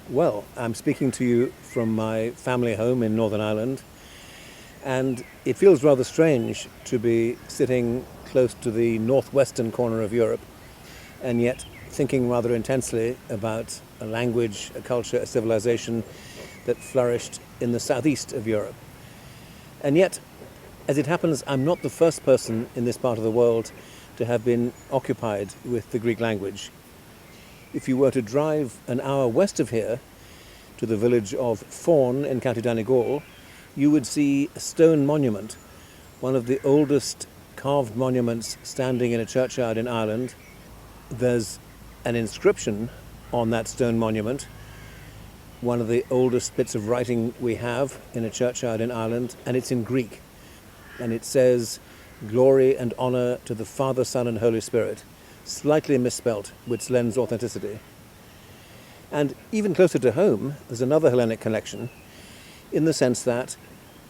Well, I'm speaking to you from my family home in Northern Ireland, and it feels rather strange to be sitting close to the northwestern corner of Europe and yet thinking rather intensely about a language, a culture, a civilization that flourished in the southeast of Europe. And yet, as it happens, I'm not the first person in this part of the world to have been occupied with the Greek language. If you were to drive an hour west of here to the village of Faughan in County Donegal, you would see a stone monument, one of the oldest carved monuments standing in a churchyard in Ireland. There's an inscription on that stone monument, one of the oldest bits of writing we have in a churchyard in Ireland, and it's in Greek. And it says, "Glory and honour to the Father, Son and Holy Spirit," slightly misspelt, which lends authenticity. And even closer to home, there's another Hellenic connection, in the sense that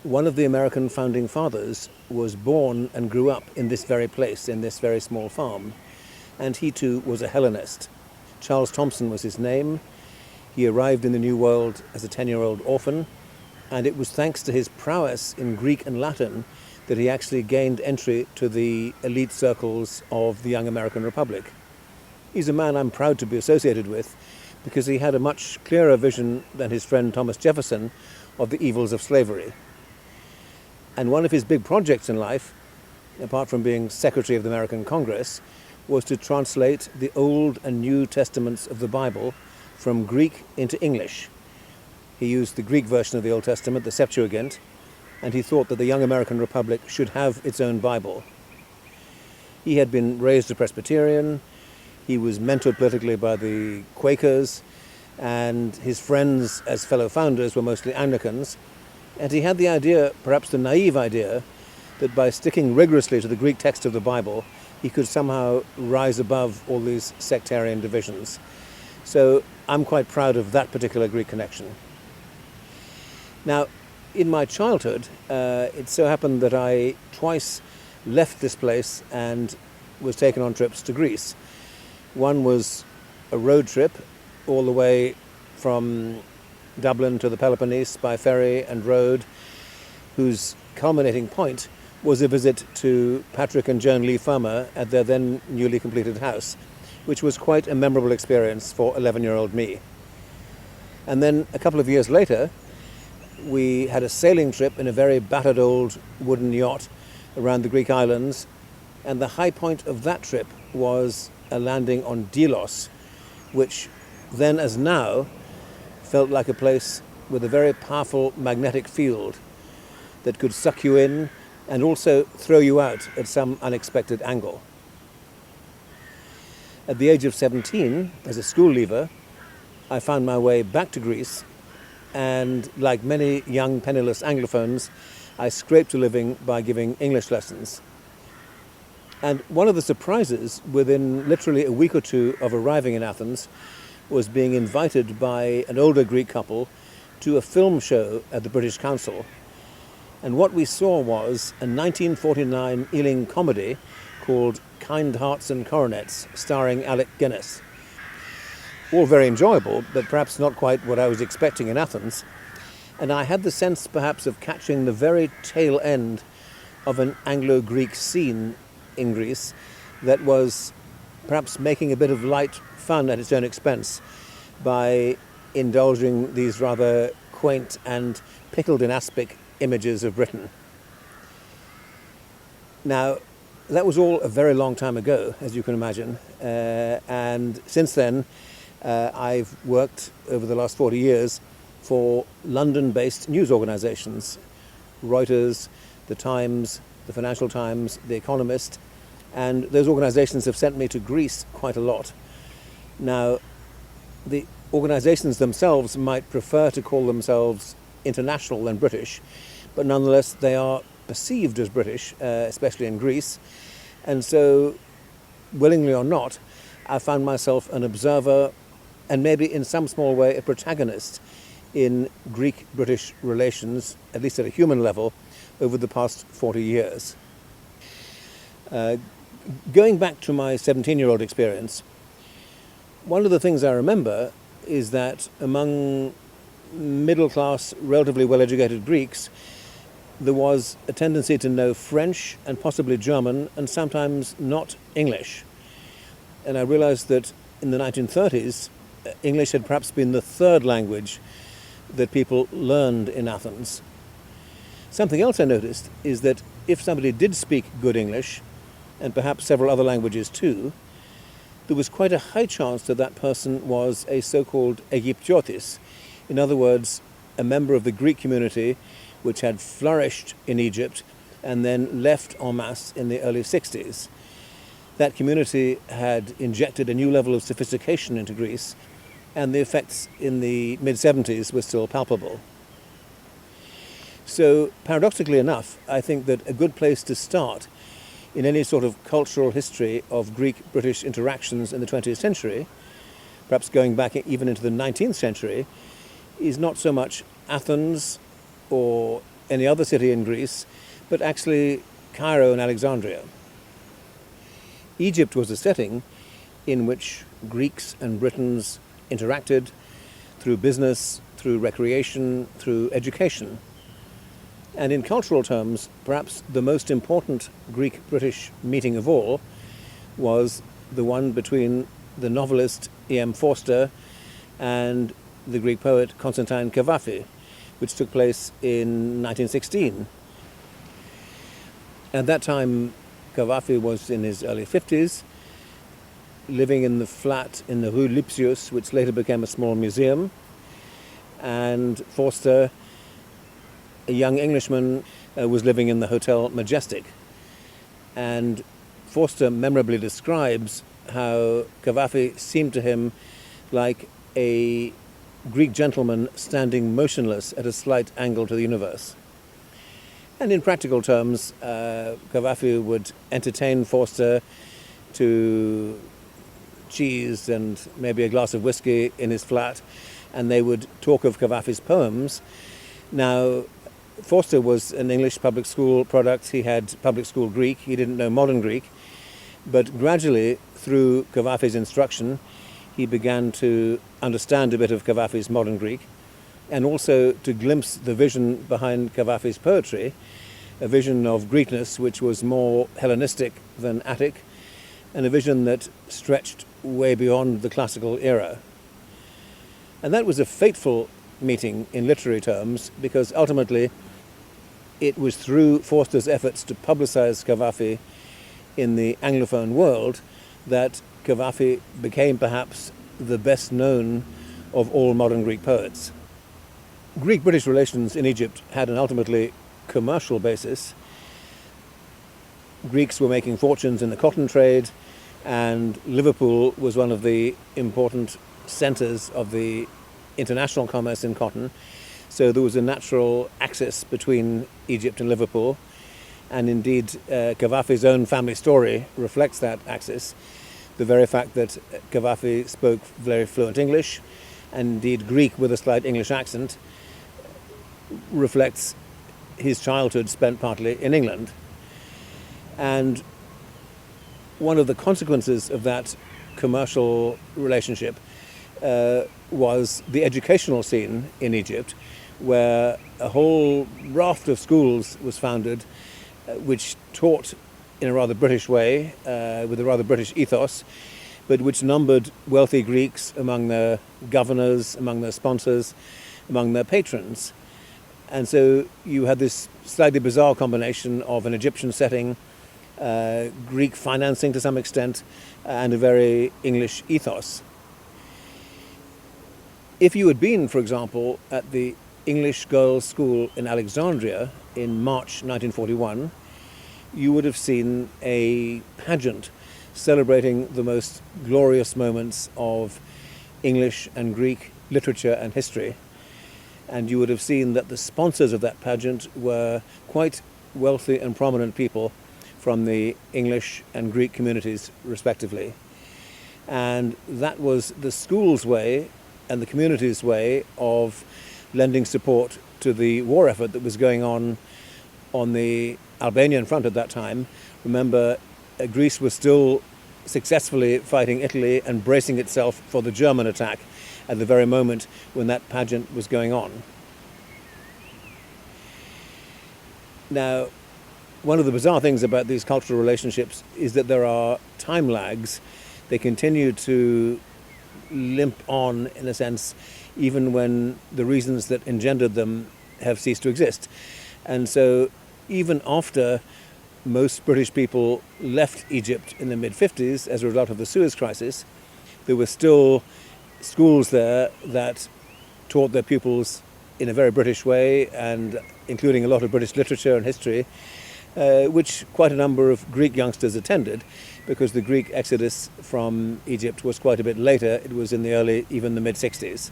one of the American founding fathers was born and grew up in this very place, in this very small farm. And he too was a Hellenist. Charles Thompson was his name. He arrived in the New World as a 10-year-old orphan, and it was thanks to his prowess in Greek and Latin that he actually gained entry to the elite circles of the young American Republic. He's a man I'm proud to be associated with because he had a much clearer vision than his friend Thomas Jefferson of the evils of slavery. And one of his big projects in life, apart from being Secretary of the American Congress, was to translate the Old and New Testaments of the Bible from Greek into English. He used the Greek version of the Old Testament, the Septuagint, and he thought that the young American Republic should have its own Bible. He had been raised a Presbyterian. He was mentored politically by the Quakers, and his friends as fellow founders were mostly Anglicans. And he had the idea, perhaps the naive idea, that by sticking rigorously to the Greek text of the Bible, he could somehow rise above all these sectarian divisions. So I'm quite proud of that particular Greek connection. Now, in my childhood, it so happened that I twice left this place and was taken on trips to Greece. One was a road trip all the way from Dublin to the Peloponnese by ferry and road, whose culminating point was a visit to Patrick and Joan Lee Fermor at their then newly completed house, which was quite a memorable experience for 11-year-old me. And then a couple of years later, we had a sailing trip in a very battered old wooden yacht around the Greek islands, and the high point of that trip was a landing on Delos, which then as now felt like a place with a very powerful magnetic field that could suck you in and also throw you out at some unexpected angle. At the age of 17, as a school leaver, I found my way back to Greece, and like many young penniless Anglophones, I scraped a living by giving English lessons. And one of the surprises within literally a week or two of arriving in Athens was being invited by an older Greek couple to a film show at the British Council. And what we saw was a 1949 Ealing comedy called Kind Hearts and Coronets, starring Alec Guinness. All very enjoyable, but perhaps not quite what I was expecting in Athens. And I had the sense perhaps of catching the very tail end of an Anglo-Greek scene in Greece that was perhaps making a bit of light fun at its own expense by indulging these rather quaint and pickled in aspic images of Britain. Now, that was all a very long time ago, as you can imagine, and since then I've worked over the last 40 years for London-based news organisations, Reuters, The Times, the Financial Times, The Economist, and those organisations have sent me to Greece quite a lot. Now, the organisations themselves might prefer to call themselves international than British, but nonetheless they are perceived as British, especially in Greece, and so, willingly or not, I found myself an observer and maybe in some small way a protagonist in Greek-British relations, at least at a human level, over the past 40 years. Going back to my 17-year-old experience, one of the things I remember is that among middle-class, relatively well-educated Greeks, there was a tendency to know French and possibly German and sometimes not English. And I realized that in the 1930s, English had perhaps been the third language that people learned in Athens. Something else I noticed is that if somebody did speak good English, and perhaps several other languages too, there was quite a high chance that that person was a so-called Aegyptiotis. In other words, a member of the Greek community which had flourished in Egypt and then left en masse in the early 60s. That community had injected a new level of sophistication into Greece, and the effects in the mid-70s were still palpable. So, paradoxically enough, I think that a good place to start in any sort of cultural history of Greek-British interactions in the 20th century, perhaps going back even into the 19th century, is not so much Athens or any other city in Greece, but actually Cairo and Alexandria. Egypt was a setting in which Greeks and Britons interacted through business, through recreation, through education. And in cultural terms, perhaps the most important Greek-British meeting of all was the one between the novelist E.M. Forster and the Greek poet Constantine Cavafy, which took place in 1916. At that time, Cavafy was in his early 50s, living in the flat in the Rue Lipsius, which later became a small museum, and Forster, a young Englishman, was living in the Hotel Majestic. And Forster memorably describes how Cavafy seemed to him like a Greek gentleman standing motionless at a slight angle to the universe. And in practical terms, Cavafy would entertain Forster to cheese and maybe a glass of whiskey in his flat, and they would talk of Cavafy's poems. Now, Forster was an English public school product. He had public school Greek. He didn't know modern Greek. But gradually, through Cavafy's instruction, he began to understand a bit of Cavafy's modern Greek, and also to glimpse the vision behind Cavafy's poetry, a vision of Greekness which was more Hellenistic than Attic, and a vision that stretched way beyond the classical era. And that was a fateful meeting in literary terms, because ultimately it was through Forster's efforts to publicize Cavafy in the Anglophone world that Cavafy became perhaps the best known of all modern Greek poets. Greek-British relations in Egypt had an ultimately commercial basis. Greeks were making fortunes in the cotton trade, and Liverpool was one of the important centers of the international commerce in cotton. So there was a natural axis between Egypt and Liverpool, and indeed Cavafy's own family story reflects that axis. The very fact that Cavafy spoke very fluent English, and indeed Greek with a slight English accent, reflects his childhood spent partly in England. And one of the consequences of that commercial relationship was the educational scene in Egypt, where a whole raft of schools was founded which taught in a rather British way, with a rather British ethos, but which numbered wealthy Greeks among their governors, among their sponsors, among their patrons. And so you had this slightly bizarre combination of an Egyptian setting, Greek financing to some extent, and a very English ethos. If you had been, for example, at the English Girls' School in Alexandria in March 1941, you would have seen a pageant celebrating the most glorious moments of English and Greek literature and history. And you would have seen that the sponsors of that pageant were quite wealthy and prominent people from the English and Greek communities, respectively. And that was the school's way and the community's way of lending support to the war effort that was going on the Albanian front at that time. Remember, Greece was still successfully fighting Italy and bracing itself for the German attack at the very moment when that pageant was going on. Now, one of the bizarre things about these cultural relationships is that there are time lags. They continue to limp on, in a sense, even when the reasons that engendered them have ceased to exist. And so even after most British people left Egypt in the mid-50s as a result of the Suez Crisis, there were still schools there that taught their pupils in a very British way, and including a lot of British literature and history, which quite a number of Greek youngsters attended, because the Greek exodus from Egypt was quite a bit later. It was in the early, even the mid-60s.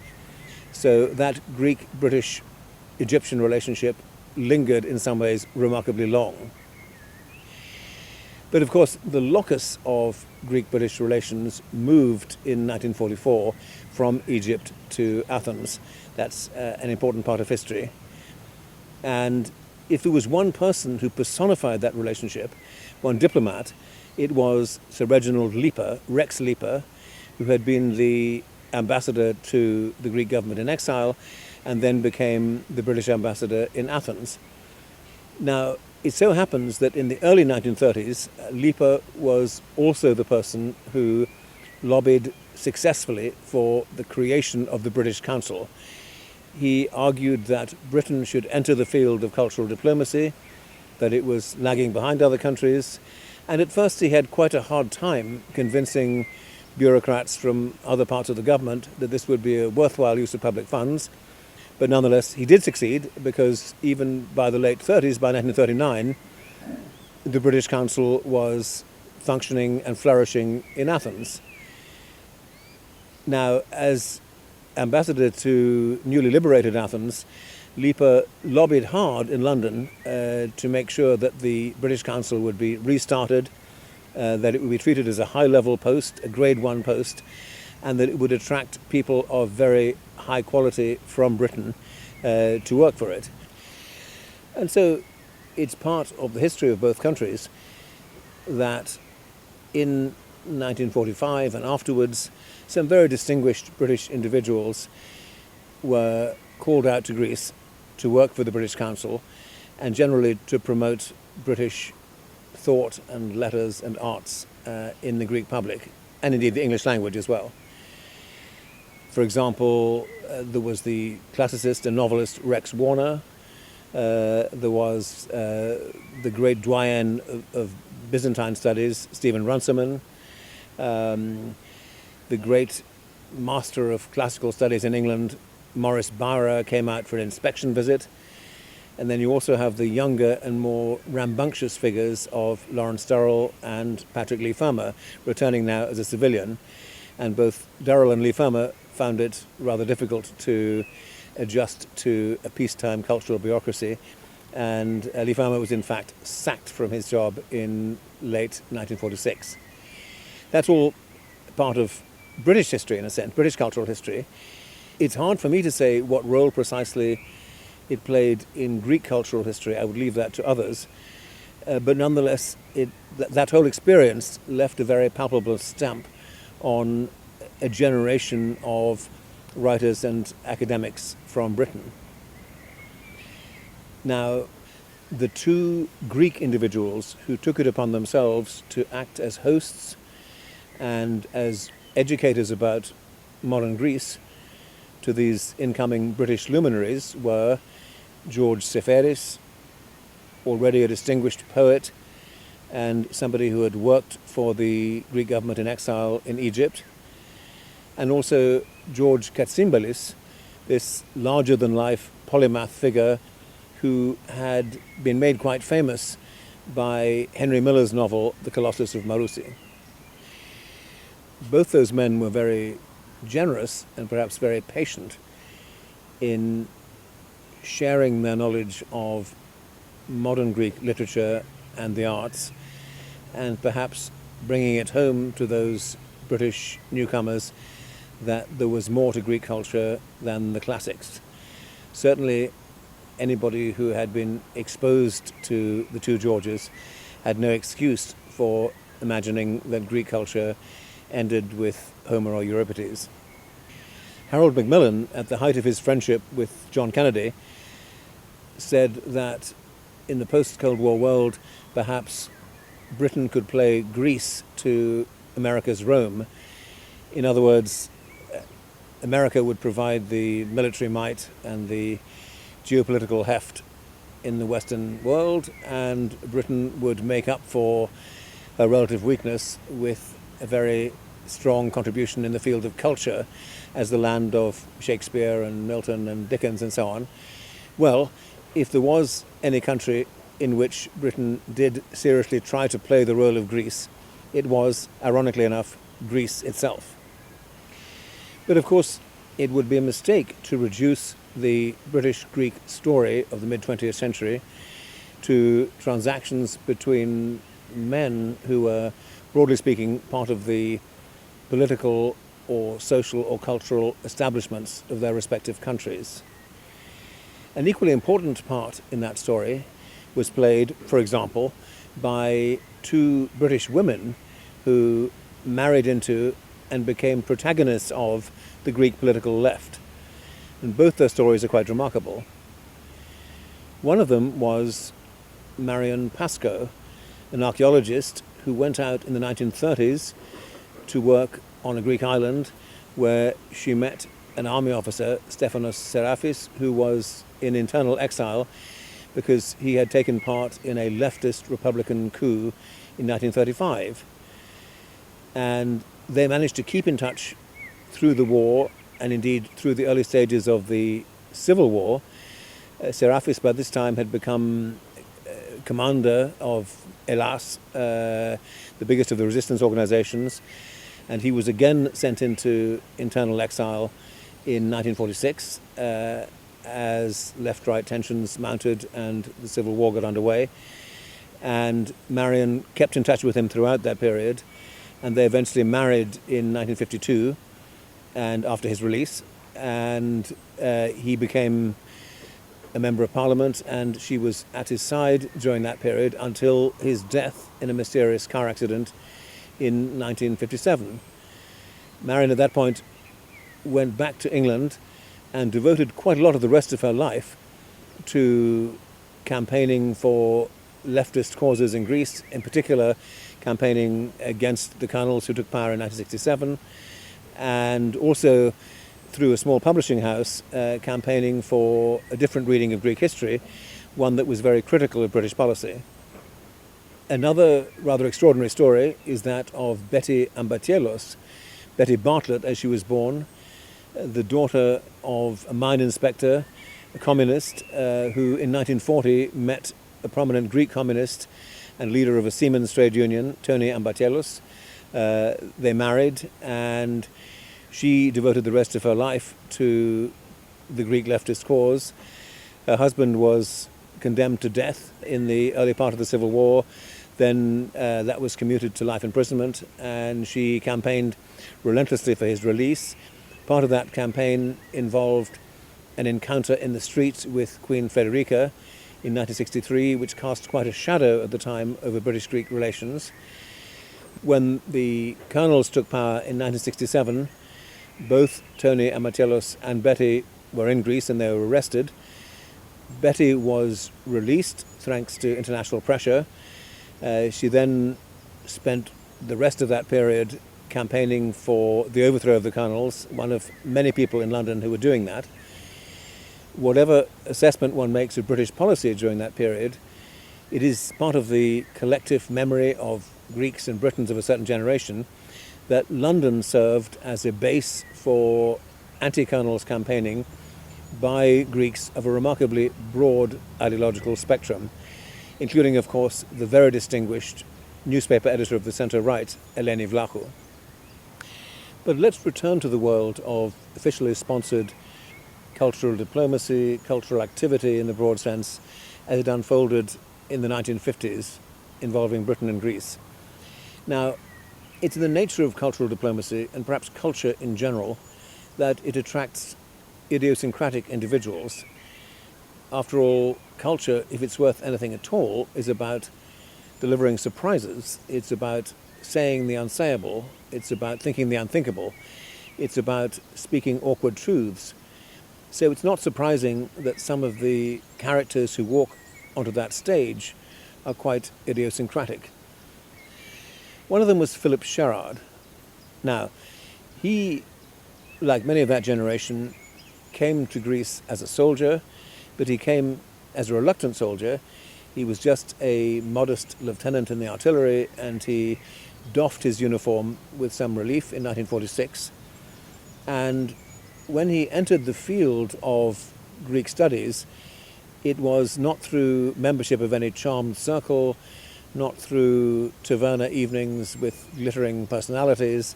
So that Greek-British-Egyptian relationship lingered in some ways remarkably long. But of course, the locus of Greek-British relations moved in 1944 from Egypt to Athens. That's an important part of history. And if there was one person who personified that relationship, one diplomat, it was Sir Reginald Leeper, Rex Leeper, who had been the ambassador to the Greek government in exile and then became the British ambassador in Athens. Now, it so happens that in the early 1930s, Leeper was also the person who lobbied successfully for the creation of the British Council. He argued that Britain should enter the field of cultural diplomacy, that it was lagging behind other countries, and at first he had quite a hard time convincing bureaucrats from other parts of the government that this would be a worthwhile use of public funds. But nonetheless, he did succeed, because even by the late 30s, by 1939, the British Council was functioning and flourishing in Athens. Now, as ambassador to newly liberated Athens, Leeper lobbied hard in London to make sure that the British Council would be restarted, that it would be treated as a high-level post, a Grade 1 post, and that it would attract people of very high quality from Britain to work for it. And so it's part of the history of both countries that in 1945 and afterwards, some very distinguished British individuals were called out to Greece to work for the British Council and generally to promote British thought and letters and arts in the Greek public, and indeed the English language as well. For example, there was the classicist and novelist Rex Warner. There was the great doyen of Byzantine studies, Stephen Runciman. The great master of classical studies in England, Maurice Barra, came out for an inspection visit. And then you also have the younger and more rambunctious figures of Lawrence Durrell and Patrick Leigh Fermor, returning now as a civilian. And both Durrell and Leigh Fermor found it rather difficult to adjust to a peacetime cultural bureaucracy. And Leigh Fermor was in fact sacked from his job in late 1946. That's all part of British history, in a sense, British cultural history. It's hard for me to say what role precisely it played in Greek cultural history. I would leave that to others. But nonetheless, that whole experience left a very palpable stamp on a generation of writers and academics from Britain. Now, the two Greek individuals who took it upon themselves to act as hosts and as educators about modern Greece to these incoming British luminaries were George Seferis, already a distinguished poet and somebody who had worked for the Greek government in exile in Egypt, and also George Katsimbalis, this larger-than-life polymath figure who had been made quite famous by Henry Miller's novel, The Colossus of Marousi. Both those men were very generous and perhaps very patient in sharing their knowledge of modern Greek literature and the arts, and perhaps bringing it home to those British newcomers that there was more to Greek culture than the classics. Certainly, anybody who had been exposed to the two Georges had no excuse for imagining that Greek culture ended with Homer or Euripides. Harold Macmillan, at the height of his friendship with John Kennedy, said that in the post-Cold War world, perhaps Britain could play Greece to America's Rome. In other words, America would provide the military might and the geopolitical heft in the Western world, and Britain would make up for her relative weakness with a very strong contribution in the field of culture as the land of Shakespeare and Milton and Dickens and so on. Well, if there was any country in which Britain did seriously try to play the role of Greece, it was, ironically enough, Greece itself. But of course, it would be a mistake to reduce the British-Greek story of the mid-20th century to transactions between men who were, broadly speaking, part of the political or social or cultural establishments of their respective countries. An equally important part in that story was played, for example, by two British women who married into and became protagonists of the Greek political left. And both their stories are quite remarkable. One of them was Marion Pascoe, an archaeologist who went out in the 1930s to work on a Greek island where she met an army officer, Stephanos Serafis, who was in internal exile because he had taken part in a leftist Republican coup in 1935. And they managed to keep in touch through the war, and indeed through the early stages of the Civil War. Serafis by this time had become commander of Elas, the biggest of the resistance organizations, and he was again sent into internal exile in 1946 as left-right tensions mounted and the Civil War got underway. And Marion kept in touch with him throughout that period, and they eventually married in 1952 and after his release, and he became a member of Parliament, and she was at his side during that period until his death in a mysterious car accident in 1957. Marion at that point went back to England and devoted quite a lot of the rest of her life to campaigning for leftist causes in Greece, in particular campaigning against the colonels who took power in 1967, and also through a small publishing house campaigning for a different reading of Greek history, one that was very critical of British policy. Another rather extraordinary story is that of Betty Ambatielos, Betty Bartlett as she was born, the daughter of a mine inspector, a communist, who in 1940 met a prominent Greek communist and leader of a Siemens trade union, Tony Ambatielos. They married, and she devoted the rest of her life to the Greek leftist cause. Her husband was condemned to death in the early part of the Civil War. Then that was commuted to life imprisonment, and she campaigned relentlessly for his release. Part of that campaign involved an encounter in the street with Queen Frederica in 1963, which cast quite a shadow at the time over British-Greek relations. When the colonels took power in 1967, both Tony Ambatielos and Betty were in Greece and they were arrested. Betty was released thanks to international pressure. She then spent the rest of that period campaigning for the overthrow of the colonels, one of many people in London who were doing that. Whatever assessment one makes of British policy during that period, it is part of the collective memory of Greeks and Britons of a certain generation that London served as a base for anti-colonials campaigning by Greeks of a remarkably broad ideological spectrum, including, of course, the very distinguished newspaper editor of the centre-right, Eleni Vlachou. But let's return to the world of officially sponsored cultural diplomacy, cultural activity in the broad sense, as it unfolded in the 1950s involving Britain and Greece. Now, it's in the nature of cultural diplomacy, and perhaps culture in general, that it attracts idiosyncratic individuals. After all, culture, if it's worth anything at all, is about delivering surprises. It's about saying the unsayable. It's about thinking the unthinkable. It's about speaking awkward truths. So it's not surprising that some of the characters who walk onto that stage are quite idiosyncratic. One of them was Philip Sherard. Now, he, like many of that generation, came to Greece as a soldier, but he came as a reluctant soldier. He was just a modest lieutenant in the artillery, and he doffed his uniform with some relief in 1946. And when he entered the field of Greek studies, it was not through membership of any charmed circle, not through taverna evenings with glittering personalities.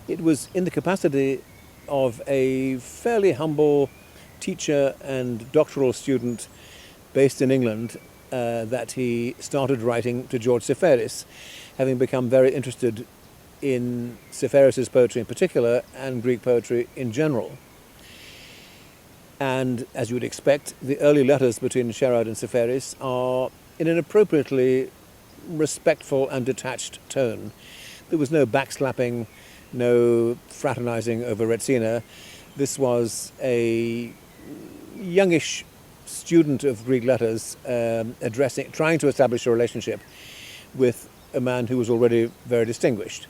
It was in the capacity of a fairly humble teacher and doctoral student based in England that he started writing to George Seferis, having become very interested in Seferis's poetry in particular and Greek poetry in general. And as you would expect, the early letters between Sherard and Seferis are in an appropriately respectful and detached tone. There was no backslapping, no fraternizing over Retsina. This was a youngish student of Greek letters trying to establish a relationship with a man who was already very distinguished.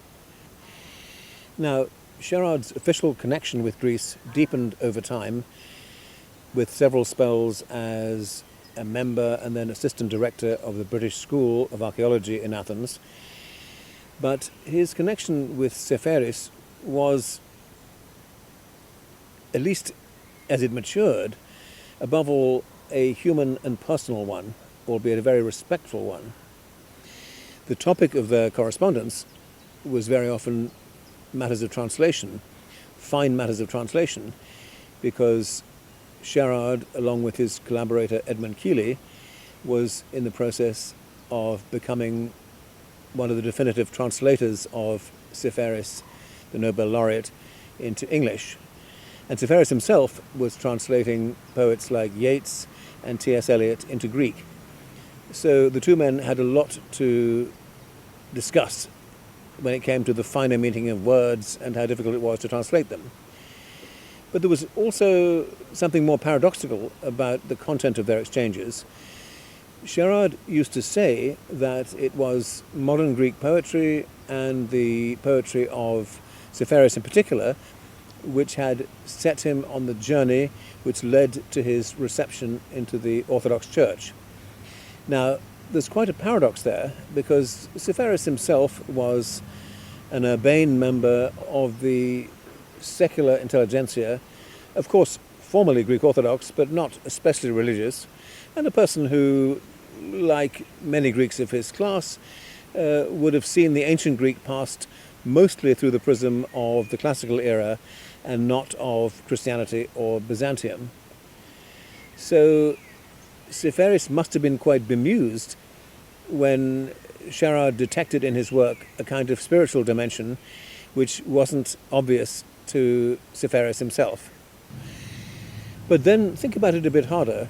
Now, Sherard's official connection with Greece deepened over time, with several spells as a member and then assistant director of the British School of Archaeology in Athens. But his connection with Seferis was, at least as it matured, above all, a human and personal one, albeit a very respectful one. The topic of their correspondence was very often matters of translation, fine matters of translation, because Sherard, along with his collaborator Edmund Keeley, was in the process of becoming one of the definitive translators of Seferis, the Nobel laureate, into English. And Seferis himself was translating poets like Yeats and T.S. Eliot into Greek. So the two men had a lot to discuss when it came to the finer meaning of words and how difficult it was to translate them. But there was also something more paradoxical about the content of their exchanges. Sherard used to say that it was modern Greek poetry and the poetry of Seferis in particular which had set him on the journey which led to his reception into the Orthodox Church. Now, there's quite a paradox there, because Seferis himself was an urbane member of the secular intelligentsia, of course formerly Greek Orthodox, but not especially religious, and a person who, like many Greeks of his class, would have seen the ancient Greek past mostly through the prism of the classical era and not of Christianity or Byzantium. So Seferis must have been quite bemused when Sherard detected in his work a kind of spiritual dimension which wasn't obvious to Seferis himself. But then think about it a bit harder.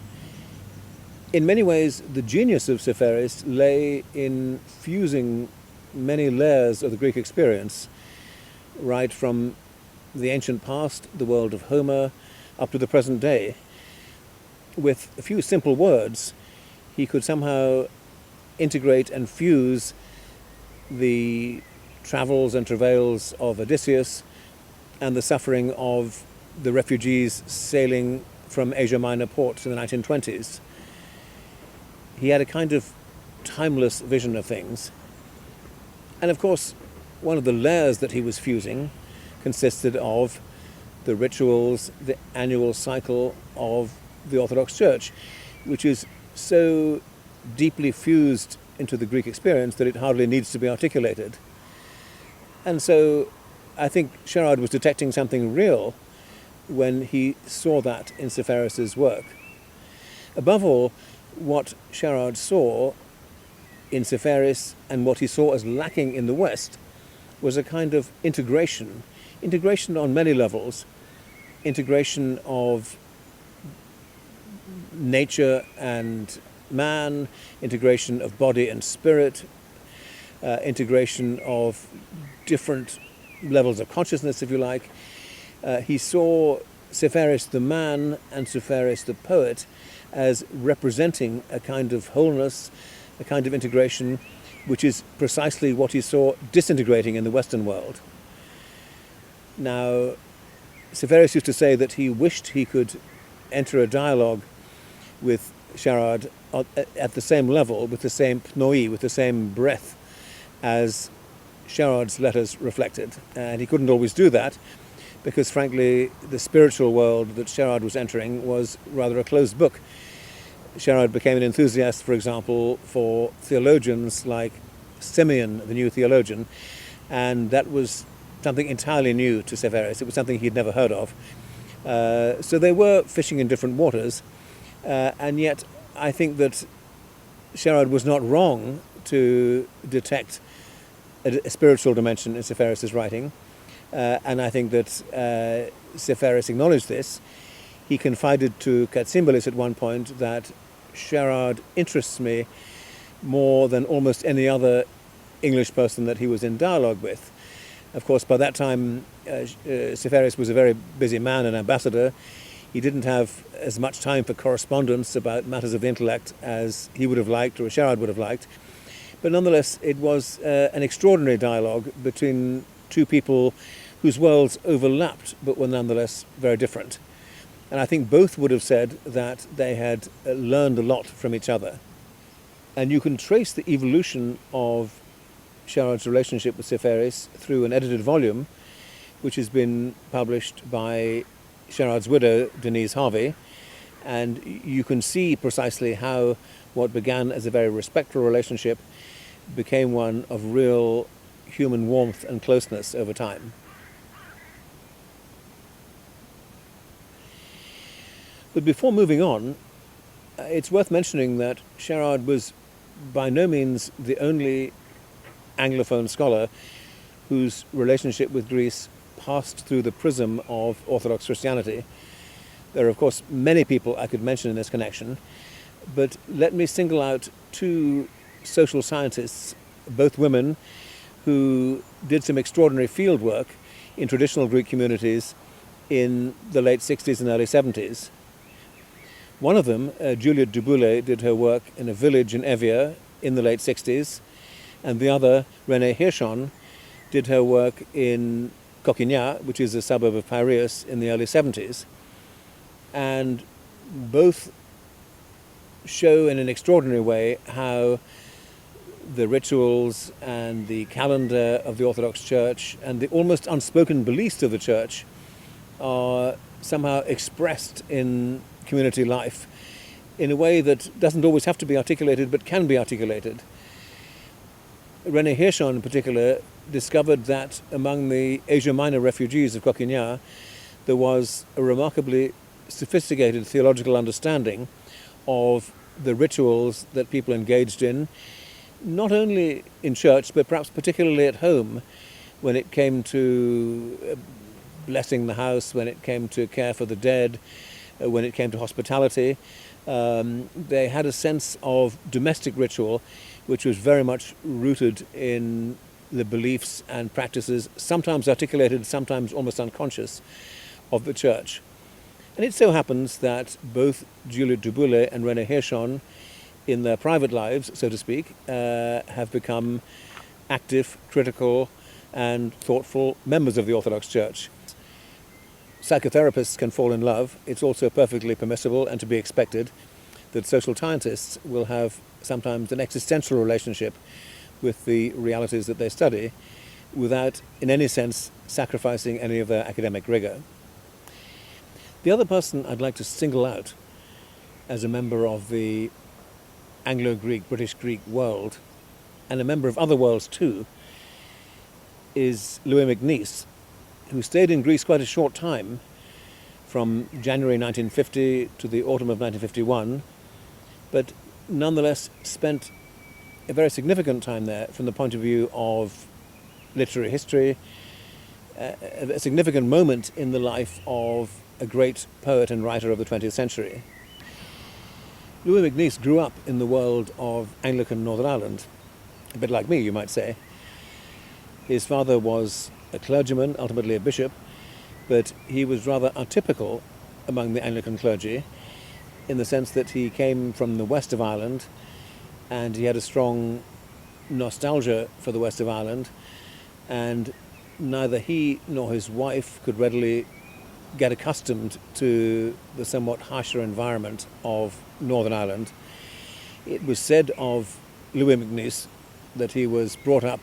In many ways, the genius of Seferis lay in fusing many layers of the Greek experience, right from the ancient past, the world of Homer, up to the present day. With a few simple words, he could somehow integrate and fuse the travels and travails of Odysseus and the suffering of the refugees sailing from Asia Minor ports in the 1920s. He had a kind of timeless vision of things. And of course, one of the layers that he was fusing consisted of the rituals, the annual cycle of the Orthodox Church, which is so deeply fused into the Greek experience that it hardly needs to be articulated. And so I think Sherard was detecting something real when he saw that in Seferis's work. Above all, what Sherard saw in Seferis and what he saw as lacking in the West was a kind of integration on many levels, integration of nature and man, integration of body and spirit, integration of different levels of consciousness, if you like, He saw Sepphoris the man and Sepphoris the poet as representing a kind of wholeness, a kind of integration, which is precisely what he saw disintegrating in the Western world. Now, Sepphoris used to say that he wished he could enter a dialogue with Sherard at the same level, with the same pnoi, with the same breath as Sherard's letters reflected. And he couldn't always do that because, frankly, the spiritual world that Sherard was entering was rather a closed book. Sherard became an enthusiast, for example, for theologians like Simeon, the new theologian, and that was something entirely new to Sepphoris. It was something he'd never heard of. So they were fishing in different waters, and yet I think that Sherard was not wrong to detect a spiritual dimension in Sepphoris' writing, and I think that Sepphoris acknowledged this. He confided to Katsimbalis at one point that Sherard interests me more than almost any other English person that he was in dialogue with. Of course, by that time, Sepphoris was a very busy man, an ambassador. He didn't have as much time for correspondence about matters of the intellect as he would have liked or Sherard would have liked. But nonetheless, it was an extraordinary dialogue between two people whose worlds overlapped but were nonetheless very different. And I think both would have said that they had learned a lot from each other. And you can trace the evolution of Sherard's relationship with Sepphoris through an edited volume, which has been published by Sherard's widow, Denise Harvey. And you can see precisely how what began as a very respectful relationship became one of real human warmth and closeness over time. But before moving on, it's worth mentioning that Sherard was by no means the only Anglophone scholar whose relationship with Greece passed through the prism of Orthodox Christianity. There are, of course, many people I could mention in this connection, but let me single out two social scientists, both women, who did some extraordinary field work in traditional Greek communities in the late 60s and early 70s. One of them, Juliette Duboulay, did her work in a village in Evia in the late 60s, and the other, Renée Hirschon, did her work in Coquignac, which is a suburb of Piraeus, in the early 70s. And both show in an extraordinary way how the rituals and the calendar of the Orthodox Church and the almost unspoken beliefs of the Church are somehow expressed in community life in a way that doesn't always have to be articulated but can be articulated. Renée Hirschon in particular discovered that among the Asia Minor refugees of Coquignac there was a remarkably sophisticated theological understanding of the rituals that people engaged in, not only in church but perhaps particularly at home, when it came to blessing the house, when it came to care for the dead, when it came to hospitality. They had a sense of domestic ritual which was very much rooted in the beliefs and practices, sometimes articulated, sometimes almost unconscious, of the Church. And it so happens that both Juliette Duboulay and Renée Hirschon, in their private lives, so to speak, have become active, critical, and thoughtful members of the Orthodox Church. Psychotherapists can fall in love. It's also perfectly permissible and to be expected that social scientists will have sometimes an existential relationship with the realities that they study without, in any sense, sacrificing any of their academic rigor. The other person I'd like to single out as a member of the Anglo-Greek, British-Greek world, and a member of other worlds too, is Louis MacNeice, who stayed in Greece quite a short time, from January 1950 to the autumn of 1951, but nonetheless spent a very significant time there from the point of view of literary history, a significant moment in the life of a great poet and writer of the 20th century. Louis MacNeice grew up in the world of Anglican Northern Ireland, a bit like me, you might say. His father was a clergyman, ultimately a bishop, but he was rather atypical among the Anglican clergy in the sense that he came from the west of Ireland and he had a strong nostalgia for the west of Ireland, and neither he nor his wife could readily get accustomed to the somewhat harsher environment of Northern Ireland. It was said of Louis MacNeice that he was brought up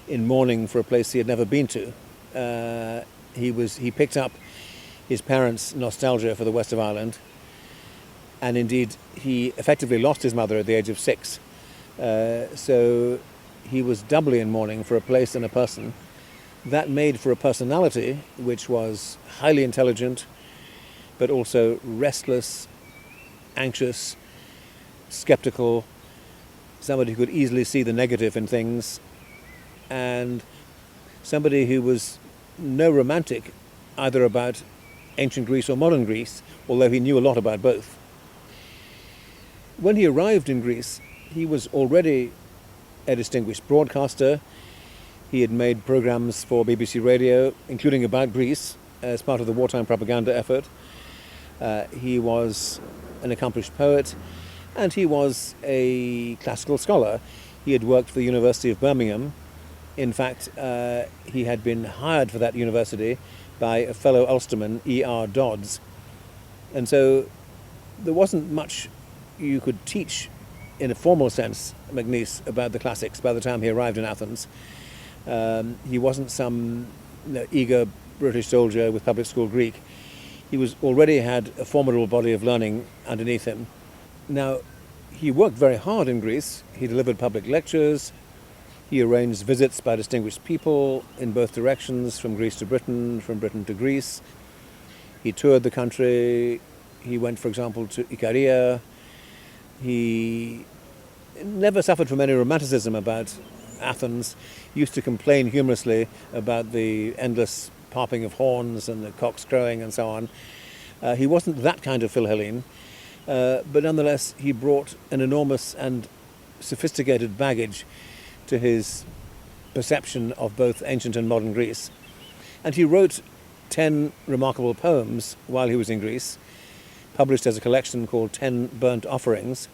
in mourning for a place he had never been to. He picked up his parents' nostalgia for the west of Ireland, and indeed he effectively lost his mother at the age of 6. So he was doubly in mourning for a place and a person. That made for a personality which was highly intelligent, but also restless, anxious, skeptical, somebody who could easily see the negative in things, and somebody who was no romantic either about ancient Greece or modern Greece, although he knew a lot about both. When he arrived in Greece, he was already a distinguished broadcaster. He had made programs for BBC Radio, including about Greece, as part of the wartime propaganda effort. He was an accomplished poet, and he was a classical scholar. He had worked for the University of Birmingham. In fact, he had been hired for that university by a fellow Ulsterman, E.R. Dodds. And so there wasn't much you could teach in a formal sense MacNeice about the classics by the time he arrived in Athens. He wasn't some eager British soldier with public school Greek. He was already had a formidable body of learning underneath him. Now, he worked very hard in Greece. He delivered public lectures. He arranged visits by distinguished people in both directions, from Greece to Britain, from Britain to Greece. He toured the country. He went, for example, to Ikaria. He never suffered from any romanticism about Athens. He used to complain humorously about the endless popping of horns and the cocks crowing and so on. He wasn't that kind of Philhellene, but nonetheless he brought an enormous and sophisticated baggage to his perception of both ancient and modern Greece. And he wrote 10 remarkable poems while he was in Greece, published as a collection called 10 Burnt Offerings.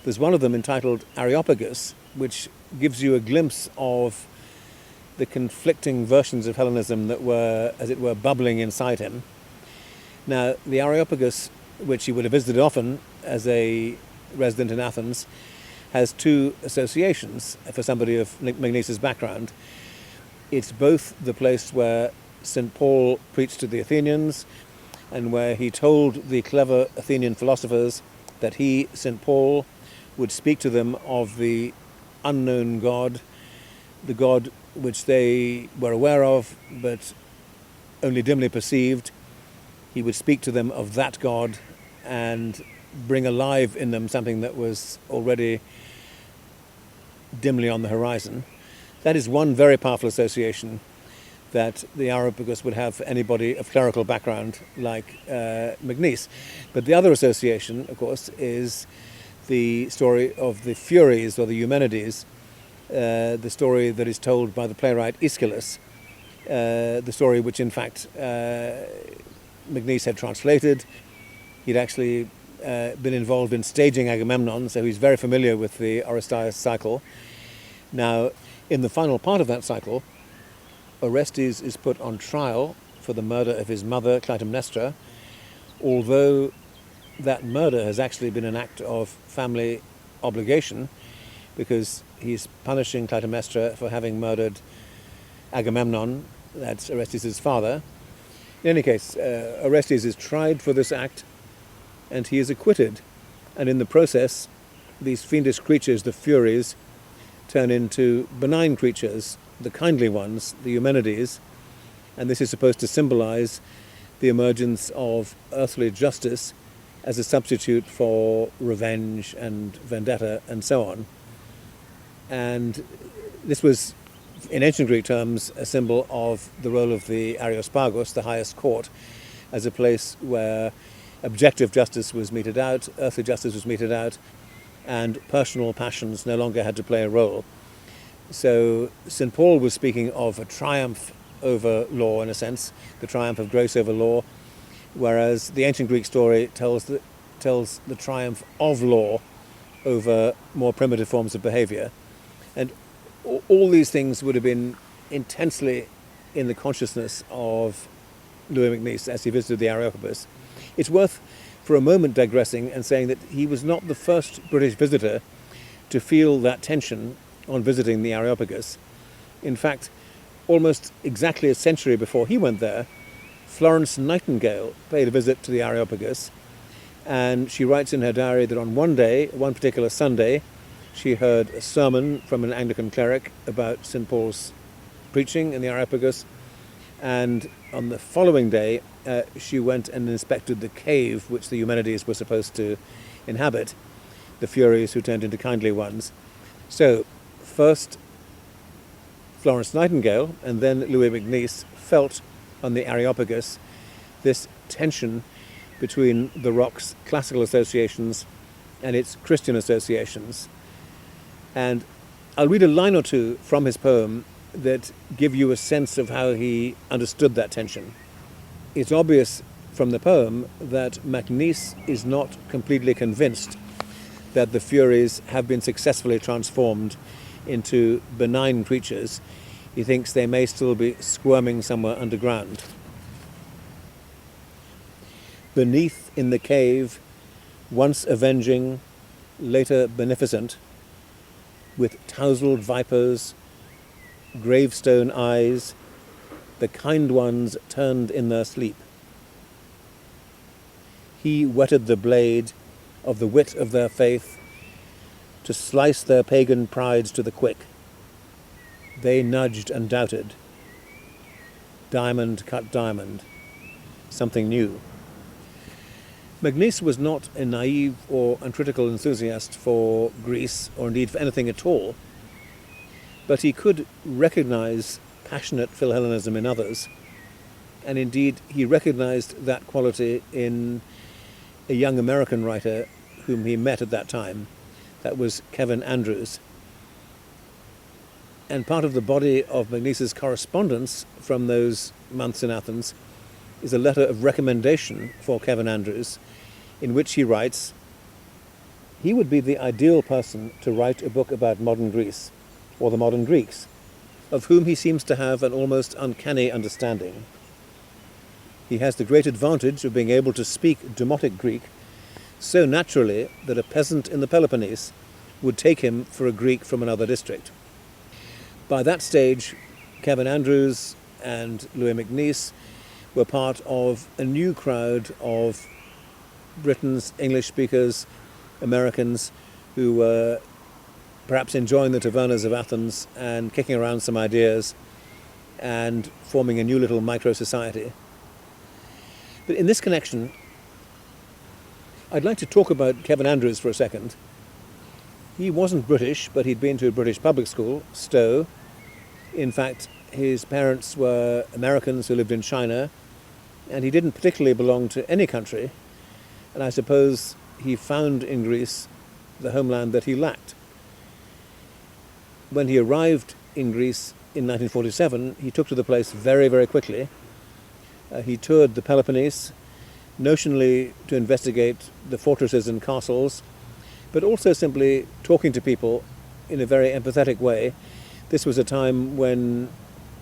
There's one of them entitled Areopagus, which gives you a glimpse of the conflicting versions of Hellenism that were, as it were, bubbling inside him. Now, the Areopagus, which he would have visited often as a resident in Athens, has two associations for somebody of MacNeice's background. It's both the place where St. Paul preached to the Athenians and where he told the clever Athenian philosophers that he, St. Paul, would speak to them of the unknown God, the God which they were aware of but only dimly perceived. He would speak to them of that God and bring alive in them something that was already dimly on the horizon. That is one very powerful association that the Areopagus would have for anybody of clerical background like MacNeice. But the other association, of course, is the story of the Furies or the Eumenides, the story that is told by the playwright Aeschylus, the story which in fact MacNeice had translated. He'd actually been involved in staging Agamemnon, so he's very familiar with the Oresteia cycle. Now, in the final part of that cycle, Orestes is put on trial for the murder of his mother, Clytemnestra, although that murder has actually been an act of family obligation, because he's punishing Clytemnestra for having murdered Agamemnon, that's Orestes' father. In any case, Orestes is tried for this act, and he is acquitted. And in the process, these fiendish creatures, the Furies, turn into benign creatures, the kindly ones, the Eumenides, and this is supposed to symbolize the emergence of earthly justice as a substitute for revenge and vendetta and so on. And this was, in ancient Greek terms, a symbol of the role of the Areopagus, the highest court, as a place where objective justice was meted out, earthly justice was meted out, and personal passions no longer had to play a role. So St. Paul was speaking of a triumph over law, in a sense, the triumph of grace over law, whereas the ancient Greek story tells the triumph of law over more primitive forms of behavior. And all these things would have been intensely in the consciousness of Louis MacNeice as he visited the Areopagus. It's worth for a moment digressing and saying that he was not the first British visitor to feel that tension on visiting the Areopagus. In fact, almost exactly a century before he went there, Florence Nightingale paid a visit to the Areopagus, and she writes in her diary that on one particular Sunday, she heard a sermon from an Anglican cleric about St. Paul's preaching in the Areopagus, and on the following day she went and inspected the cave which the Eumenides were supposed to inhabit, the Furies who turned into kindly ones. So first Florence Nightingale and then Louis MacNeice felt on the Areopagus this tension between the rock's classical associations and its Christian associations. And I'll read a line or two from his poem that give you a sense of how he understood that tension. It's obvious from the poem that MacNeice is not completely convinced that the Furies have been successfully transformed into benign creatures. He thinks they may still be squirming somewhere underground. Beneath in the cave, once avenging, later beneficent, with tousled vipers, gravestone eyes, the kind ones turned in their sleep. He whetted the blade of the wit of their faith to slice their pagan prides to the quick. They nudged and doubted. Diamond cut diamond. Something new. MacNeice was not a naive or uncritical enthusiast for Greece, or indeed for anything at all, but he could recognize passionate Philhellenism in others, and indeed he recognized that quality in a young American writer whom he met at that time. That was Kevin Andrews. And part of the body of MacNeice's correspondence from those months in Athens is a letter of recommendation for Kevin Andrews, in which he writes, he would be the ideal person to write a book about modern Greece, or the modern Greeks, of whom he seems to have an almost uncanny understanding. He has the great advantage of being able to speak Demotic Greek so naturally that a peasant in the Peloponnese would take him for a Greek from another district. By that stage, Kevin Andrews and Louis MacNeice were part of a new crowd of Britain's English speakers, Americans, who were perhaps enjoying the tavernas of Athens and kicking around some ideas and forming a new little micro-society. But in this connection, I'd like to talk about Kevin Andrews for a second. He wasn't British, but he'd been to a British public school, Stowe. In fact, his parents were Americans who lived in China, and he didn't particularly belong to any country, and I suppose he found in Greece the homeland that he lacked. When he arrived in Greece in 1947, he took to the place very, very quickly. He toured the Peloponnese, notionally to investigate the fortresses and castles, but also simply talking to people in a very empathetic way. This was a time when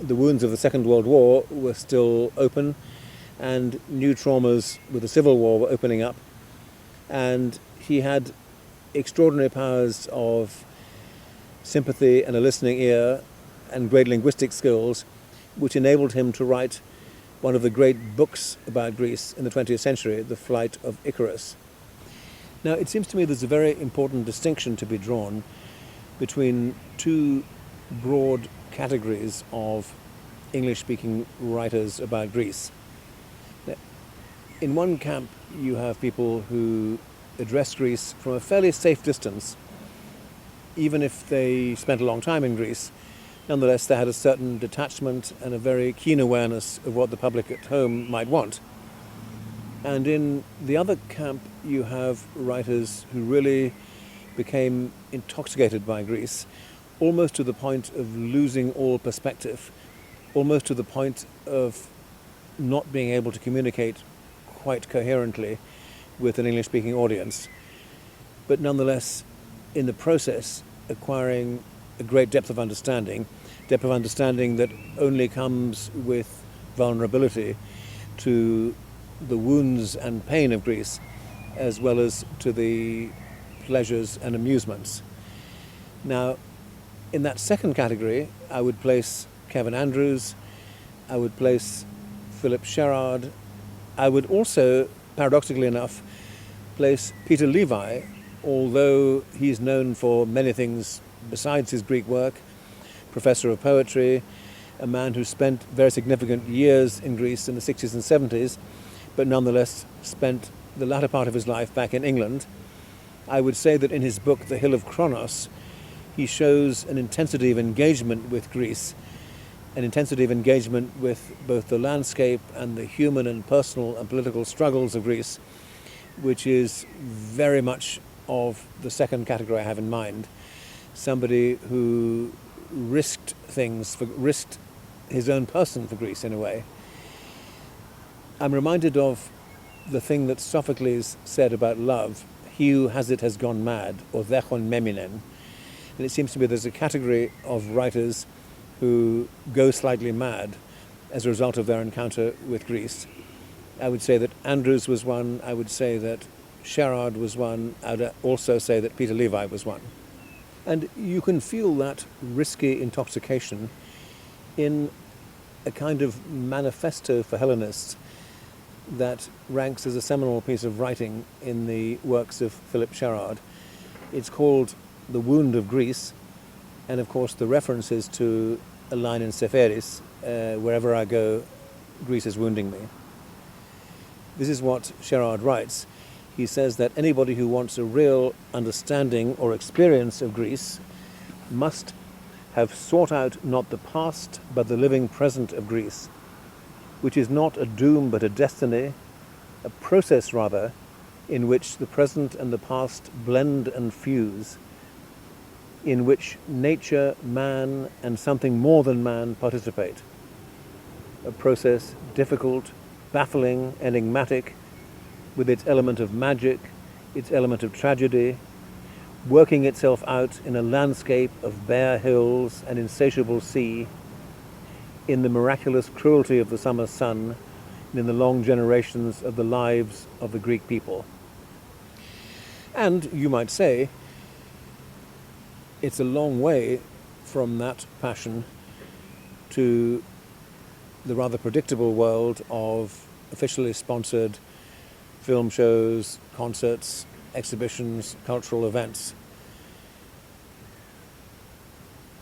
the wounds of the Second World War were still open, and new traumas with the Civil War were opening up, and he had extraordinary powers of sympathy and a listening ear and great linguistic skills, which enabled him to write one of the great books about Greece in the 20th century, The Flight of Icarus. Now, it seems to me there's a very important distinction to be drawn between two broad categories of English-speaking writers about Greece. Now, in one camp, you have people who address Greece from a fairly safe distance. Even if they spent a long time in Greece, nonetheless they had a certain detachment and a very keen awareness of what the public at home might want. And in the other camp, you have writers who really became intoxicated by Greece, almost to the point of losing all perspective, almost to the point of not being able to communicate quite coherently with an English-speaking audience, but nonetheless, in the process, acquiring a great depth of understanding that only comes with vulnerability to the wounds and pain of Greece, as well as to the pleasures and amusements. Now, in that second category, I would place Kevin Andrews, I would place Philip Sherard, I would also, paradoxically enough, place Peter Levi, although he's known for many things besides his Greek work, professor of poetry, a man who spent very significant years in Greece in the 60s and 70s, but nonetheless spent the latter part of his life back in England. I would say that in his book, The Hill of Kronos, he shows an intensity of engagement with Greece, an intensity of engagement with both the landscape and the human and personal and political struggles of Greece, which is very much of the second category I have in mind. Somebody who risked his own person for Greece in a way. I'm reminded of the thing that Sophocles said about love, he who has it has gone mad, or dechon meminen. And it seems to me there's a category of writers who go slightly mad as a result of their encounter with Greece. I would say that Andrews was one, I would say that Sherard was one, I would also say that Peter Levi was one. And you can feel that risky intoxication in a kind of manifesto for Hellenists that ranks as a seminal piece of writing in the works of Philip Sherard. It's called The Wound of Greece, and of course the reference is to a line in Seferis, wherever I go, Greece is wounding me. This is what Sherard writes. He says that anybody who wants a real understanding or experience of Greece must have sought out not the past but the living present of Greece, which is not a doom but a destiny, a process rather, in which the present and the past blend and fuse, in which nature, man, and something more than man participate. A process difficult, baffling, enigmatic, with its element of magic, its element of tragedy, working itself out in a landscape of bare hills and insatiable sea, in the miraculous cruelty of the summer sun, and in the long generations of the lives of the Greek people. And, you might say, it's a long way from that passion to the rather predictable world of officially sponsored film shows, concerts, exhibitions, cultural events.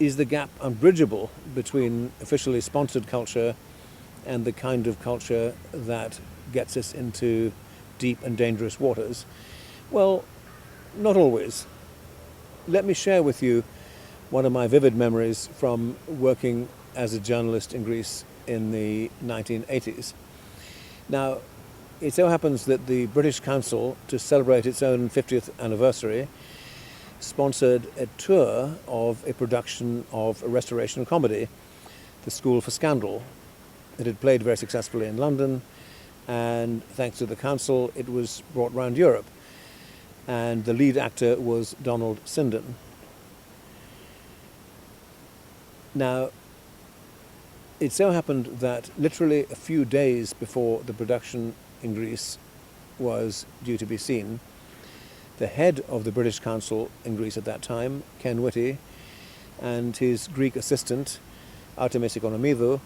Is the gap unbridgeable between officially sponsored culture and the kind of culture that gets us into deep and dangerous waters? Well, not always. Let me share with you one of my vivid memories from working as a journalist in Greece in the 1980s. Now, it so happens that the British Council, to celebrate its own 50th anniversary, sponsored a tour of a production of a restoration comedy, The School for Scandal. It had played very successfully in London, and thanks to the council, it was brought round Europe. And the lead actor was Donald Sinden. Now, it so happened that literally a few days before the production in Greece was due to be seen, the head of the British Council in Greece at that time, Ken Whitty, and his Greek assistant, Artemis Economidou,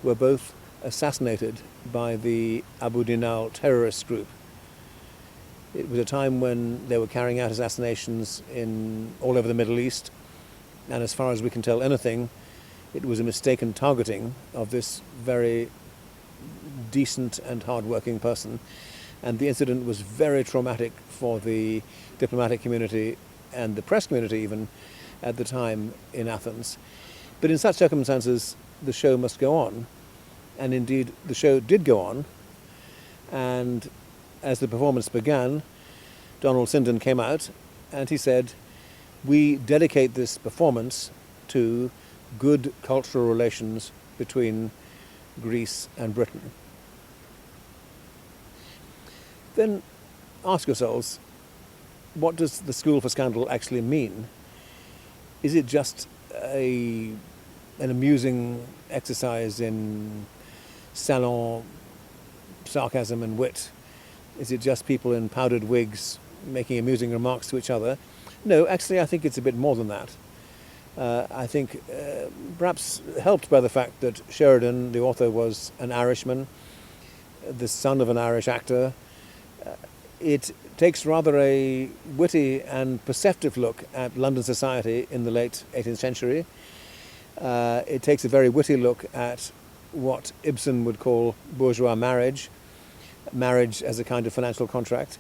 were both assassinated by the Abu Dinal terrorist group. It was a time when they were carrying out assassinations all over the Middle East, and as far as we can tell anything, it was a mistaken targeting of this very decent and hard-working person. And the incident was very traumatic for the diplomatic community and the press community even at the time in Athens. But in such circumstances, the show must go on. And indeed, the show did go on. And as the performance began, Donald Sinden came out and he said, "We dedicate this performance to good cultural relations between Greece and Britain. Then ask yourselves, what does the School for Scandal actually mean? Is it just an amusing exercise in salon sarcasm and wit? Is it just people in powdered wigs making amusing remarks to each other? No, actually I think it's a bit more than that. I think perhaps helped by the fact that Sheridan, the author, was an Irishman, the son of an Irish actor. It takes rather a witty and perceptive look at London society in the late 18th century. It takes a very witty look at what Ibsen would call bourgeois marriage as a kind of financial contract.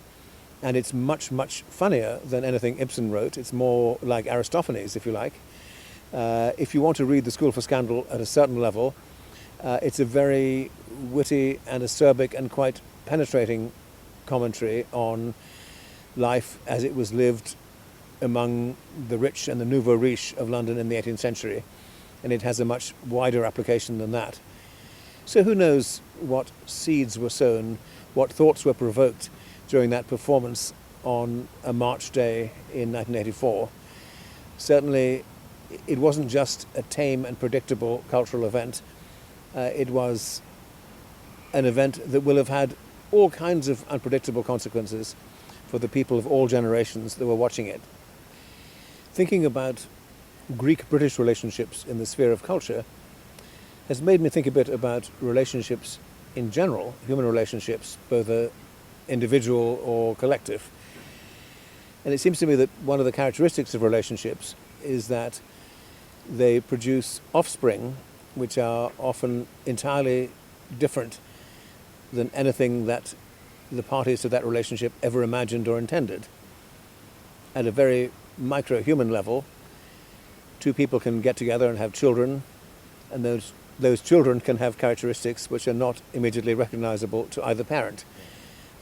And it's much, much funnier than anything Ibsen wrote. It's more like Aristophanes, if you like. If you want to read The School for Scandal at a certain level, it's a very witty and acerbic and quite penetrating commentary on life as it was lived among the rich and the nouveau riche of London in the 18th century. And it has a much wider application than that. So who knows what seeds were sown, what thoughts were provoked during that performance on a March day in 1984. Certainly, it wasn't just a tame and predictable cultural event. It was an event that will have had all kinds of unpredictable consequences for the people of all generations that were watching it. Thinking about Greek-British relationships in the sphere of culture has made me think a bit about relationships in general, human relationships, both individual or collective. And it seems to me that one of the characteristics of relationships is that they produce offspring which are often entirely different than anything that the parties to that relationship ever imagined or intended. At a very micro-human level, two people can get together and have children, and those children can have characteristics which are not immediately recognizable to either parent.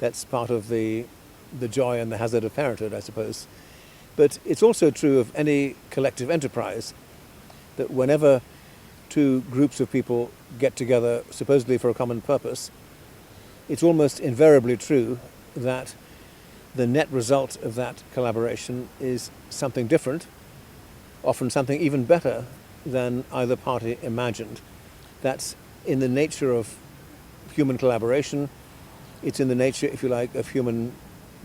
That's part of the joy and the hazard of parenthood, I suppose. But it's also true of any collective enterprise that whenever two groups of people get together supposedly for a common purpose, it's almost invariably true that the net result of that collaboration is something different, often something even better than either party imagined. That's in the nature of human collaboration. It's in the nature, if you like, of human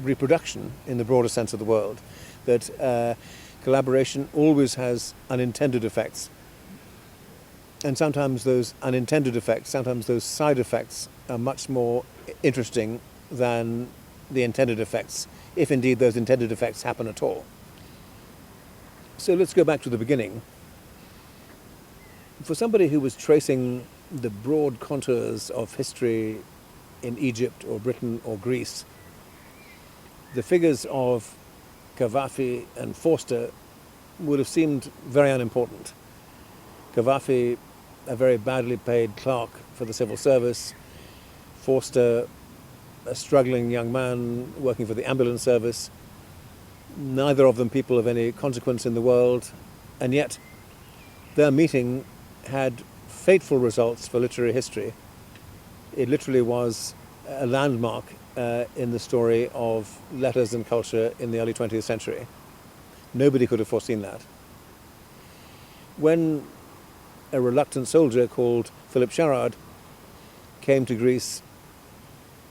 reproduction in the broader sense of the word, that collaboration always has unintended effects. And sometimes those unintended effects, sometimes those side effects are much more interesting than the intended effects, if indeed those intended effects happen at all. So let's go back to the beginning. For somebody who was tracing the broad contours of history in Egypt or Britain or Greece, the figures of Cavafy and Forster would have seemed very unimportant. Cavafy, a very badly paid clerk for the civil service, Forster, a struggling young man working for the ambulance service, neither of them people of any consequence in the world, and yet their meeting had fateful results for literary history. It literally was a landmark in the story of letters and culture in the early 20th century. Nobody could have foreseen that. When a reluctant soldier called Philip Sherard came to Greece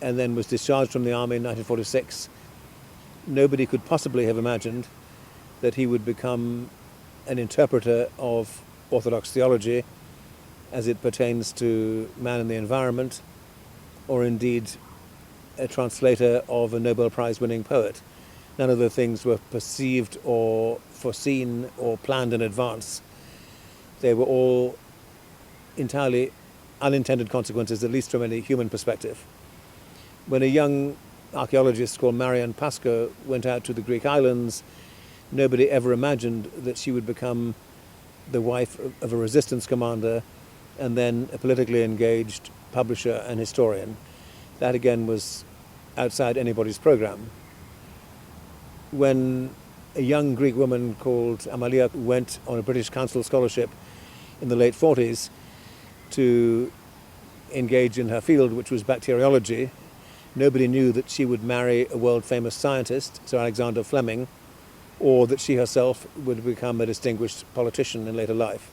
and then was discharged from the army in 1946, nobody could possibly have imagined that he would become an interpreter of Orthodox theology as it pertains to man and the environment, or indeed a translator of a Nobel Prize winning poet. None of the things were perceived or foreseen or planned in advance. They were all entirely unintended consequences, at least from any human perspective. When a young archaeologist called Marianne Pascoe went out to the Greek islands, nobody ever imagined that she would become the wife of a resistance commander and then a politically engaged publisher and historian. That again was outside anybody's program. When a young Greek woman called Amalia went on a British Council scholarship in the late 40s, to engage in her field, which was bacteriology. Nobody knew that she would marry a world-famous scientist, Sir Alexander Fleming, or that she herself would become a distinguished politician in later life.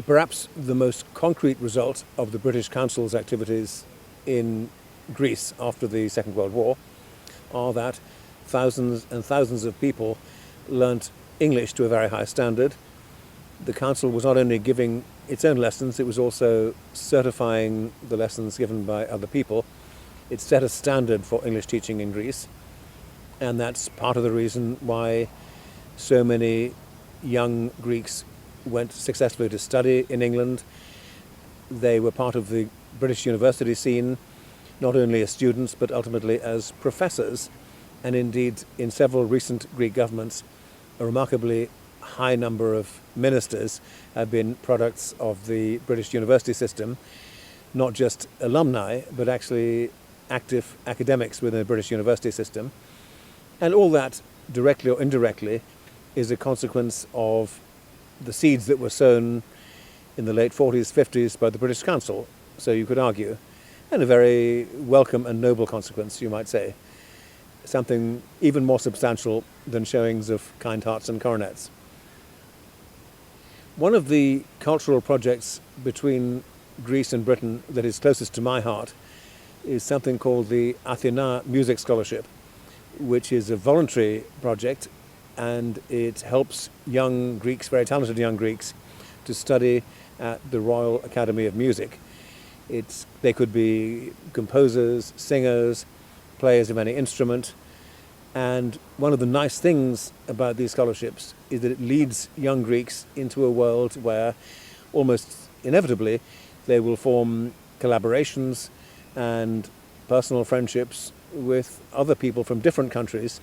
Perhaps the most concrete result of the British Council's activities in Greece after the Second World War are that thousands and thousands of people learnt English to a very high standard. The Council was not only giving its own lessons, it was also certifying the lessons given by other people. It set a standard for English teaching in Greece, and that's part of the reason why so many young Greeks went successfully to study in England. They were part of the British university scene, not only as students but ultimately as professors, and indeed in several recent Greek governments a remarkably high number of ministers have been products of the British university system, not just alumni but actually active academics within the British university system. And all that, directly or indirectly, is a consequence of the seeds that were sown in the late 40s, 50s by the British Council, so you could argue, and a very welcome and noble consequence, you might say. Something even more substantial than showings of kind hearts and coronets. One of the cultural projects between Greece and Britain that is closest to my heart is something called the Athena Music Scholarship, which is a voluntary project, and it helps young Greeks, very talented young Greeks, to study at the Royal Academy of Music. They could be composers, singers, players of any instrument, and one of the nice things about these scholarships is that it leads young Greeks into a world where almost inevitably they will form collaborations and personal friendships with other people from different countries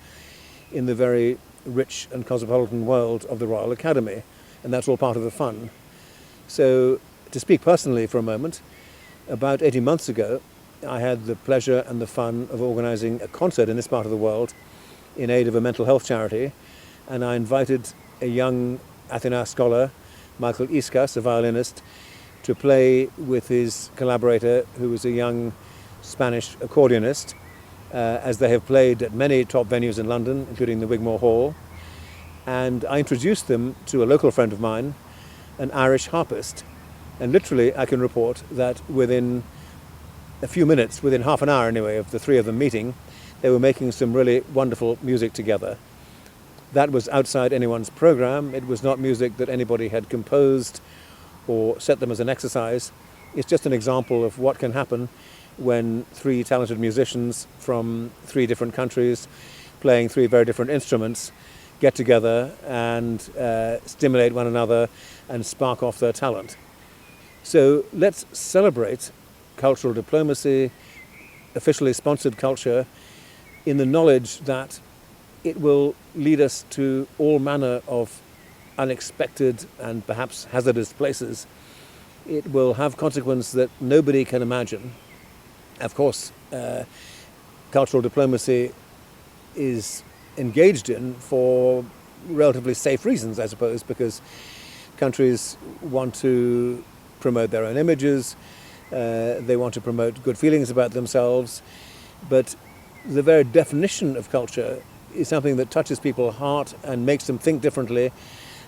in the very rich and cosmopolitan world of the Royal Academy, and that's all part of the fun. So, to speak personally for a moment, about 18 months ago I had the pleasure and the fun of organising a concert in this part of the world in aid of a mental health charity, and I invited a young Athena scholar, Michael Iskas, a violinist, to play with his collaborator, who was a young Spanish accordionist, as they have played at many top venues in London, including the Wigmore Hall. And I introduced them to a local friend of mine, an Irish harpist. And literally I can report that within a few minutes, within half an hour anyway, of the three of them meeting, they were making some really wonderful music together. That was outside anyone's program. It was not music that anybody had composed or set them as an exercise. It's just an example of what can happen when three talented musicians from three different countries playing three very different instruments get together and stimulate one another and spark off their talent. So let's celebrate cultural diplomacy, officially sponsored culture, in the knowledge that it will lead us to all manner of unexpected and perhaps hazardous places. It will have consequences that nobody can imagine. Of course, cultural diplomacy is engaged in for relatively safe reasons, I suppose, because countries want to promote their own images, they want to promote good feelings about themselves, but the very definition of culture is something that touches people's heart and makes them think differently,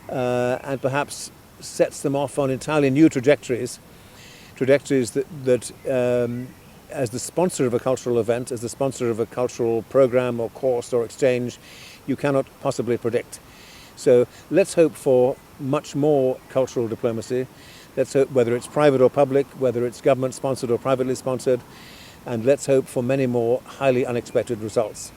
and perhaps sets them off on entirely new trajectories that as the sponsor of a cultural event, as the sponsor of a cultural program or course or exchange, you cannot possibly predict. So let's hope for much more cultural diplomacy. Let's hope, whether it's private or public, whether it's government sponsored or privately sponsored, and let's hope for many more highly unexpected results.